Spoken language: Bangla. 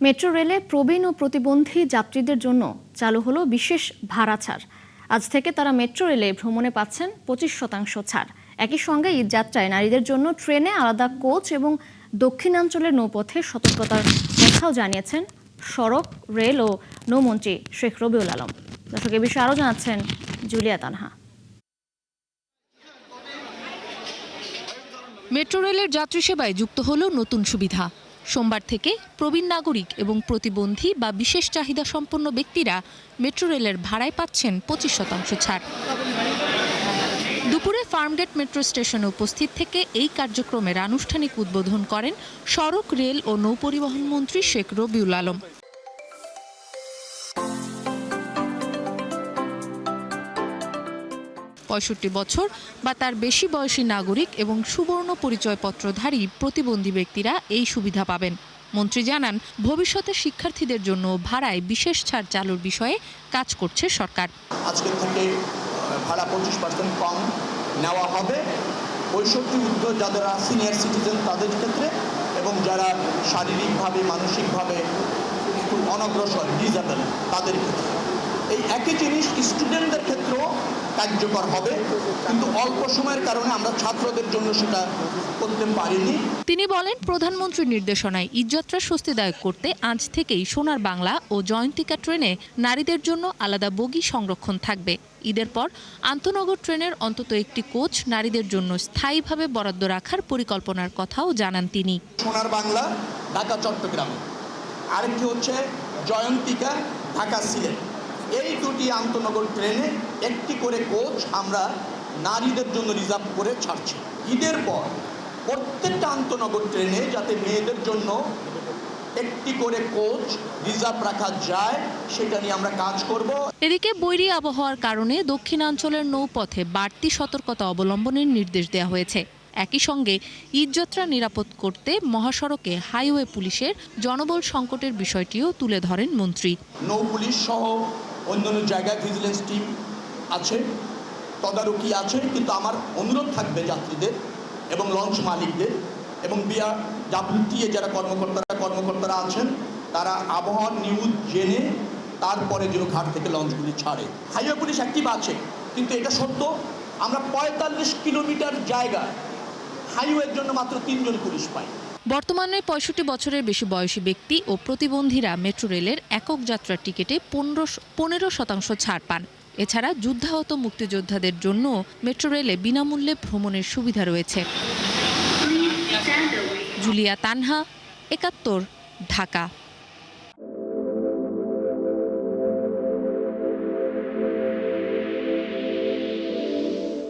মেট্রো রেলে প্রবীণ ও প্রতিবন্ধী যাত্রীদের জন্য চালু হলো বিশেষ ভাড়া ছাড়। আজ থেকে তারা মেট্রো রেলে ভ্রমণে পাচ্ছেন 25% ছাড়। একই সঙ্গে ঈদ যাত্রায় নারীদের জন্য ট্রেনে আলাদা কোচ এবং দক্ষিণাঞ্চলের নৌপথে সতর্কতার কথাও জানিয়েছেন সড়ক, রেল ও নৌমন্ত্রী শেখ রবিউল আলম। দর্শক, এ বিষয়ে আরও জানাচ্ছেন জুলিয়া তানহা। মেট্রো রেলের যাত্রী সেবায় যুক্ত হলো নতুন সুবিধা। সোমবার থেকে প্রবীণ নাগরিক এবং প্রতিবন্ধী বা বিশেষ চাহিদা সম্পন্ন ব্যক্তিরা মেট্রো রেলের ভাড়ায় পাচ্ছেন 25% ছাড়। দুপুরে ফার্মগেট মেট্রো স্টেশনে উপস্থিত থেকে এই কার্যক্রমের আনুষ্ঠানিক উদ্বোধন করেন সড়ক, রেল ও নৌপরিবহন মন্ত্রী শেখ রবিউল আলম। পঁয়ষট্টি বছর বা তার বেশি বয়সী নাগরিক এবং সুবর্ণ পরিচয়পত্রধারী প্রতিবন্ধী ব্যক্তিরা এই সুবিধা পাবেন। মন্ত্রী জানান, ভবিষ্যতে শিক্ষার্থীদের জন্য ভাড়ায় বিশেষ ছাড় চালুর বিষয়ে কাজ করছে সরকার। আজকে থেকে ভাড়া 25% কম নেওয়া হবে 65 ঊর্ধ্ব যারা সিনিয়র সিটিজেন তাদের ক্ষেত্রে, এবং যারা শারীরিকভাবে মানসিকভাবে একটু অনগ্রসর ডিসেবল তাদের ক্ষেত্রে। এই একই জিনিস স্টুডেন্টদের ক্ষেত্রেও কার্যকর হবে, কিন্তু অল্প সময়ের কারণে আমরা ছাত্রদের জন্য সেটা করতে পারিনি। তিনি বলেন, প্রধানমন্ত্রীর নির্দেশনায় ঈদযাত্রা স্বস্তিদায়ক করতে আজ থেকেই সোনার বাংলা ও জয়ন্তিকা ট্রেনে নারীদের জন্য আলাদা বগি সংরক্ষণ থাকবে। ঈদের পর আন্তনগর ট্রেনের অন্তত একটি কোচ নারীদের জন্য স্থায়ীভাবে বরাদ্দ রাখার পরিকল্পনার কথাও জানান তিনি। সোনার বাংলা ঢাকা চট্টগ্রাম, আরেকটি হচ্ছে জয়ন্তিকা ঢাকা সিলেট। এই দুটি আন্তনগর ট্রেনে একটি করে কোচ আমরা নারীদের জন্য রিজার্ভ করে ছাড়ছি। ঈদের পর প্রত্যেকটা আন্তনগর ট্রেনে যাতে মেয়েদের জন্য একটি করে কোচ রিজার্ভ রাখা যায়, সেটা নিয়ে আমরা কাজ করব। এদিকে বৈরী আবহাওয়ার কারণে দক্ষিণাঞ্চলের নৌপথে বাড়তি সতর্কতা অবলম্বনের নির্দেশ দেওয়া হয়েছে। একই সঙ্গে ঈদযাত্রা নিরাপদ করতে মহাসড়কে হাইওয়ে পুলিশের জনবল সংকটের বিষয়টিও তুলে ধরেন মন্ত্রী। নৌ পুলিশ সহ অন্যান্য জায়গায় ভিজিলেন্স টিম আছে, তদারকি আছে, কিন্তু আমার অনুরোধ থাকবে যাত্রীদের এবং লঞ্চ মালিকদের এবং বিআরডব্লিউটিএ যারা কর্মকর্তারা আছেন, তারা আবহাওয়ার নিউজ জেনে তারপরে যেন ঘাট থেকে লঞ্চগুলি ছাড়ে। হাইওয়ে পুলিশ অ্যাক্টিভ আছে, কিন্তু এটা সত্য আমরা 45 কিলোমিটার জায়গা হাইওয়ের জন্য মাত্র 3 জন পুলিশ পাই। বর্তমানে 65 বছরের বেশি বয়সী ব্যক্তি ও প্রতিবন্ধীরা মেট্রো রেলের একক যাত্রার টিকিটে 15% ছাড় পান। এছাড়া যুদ্ধাহত মুক্তিযোদ্ধাদের জন্য মেট্রো রেলে বিনামূল্যে ভ্রমণের সুবিধা রয়েছে। জুলিয়া তানহা, 71, ঢাকা।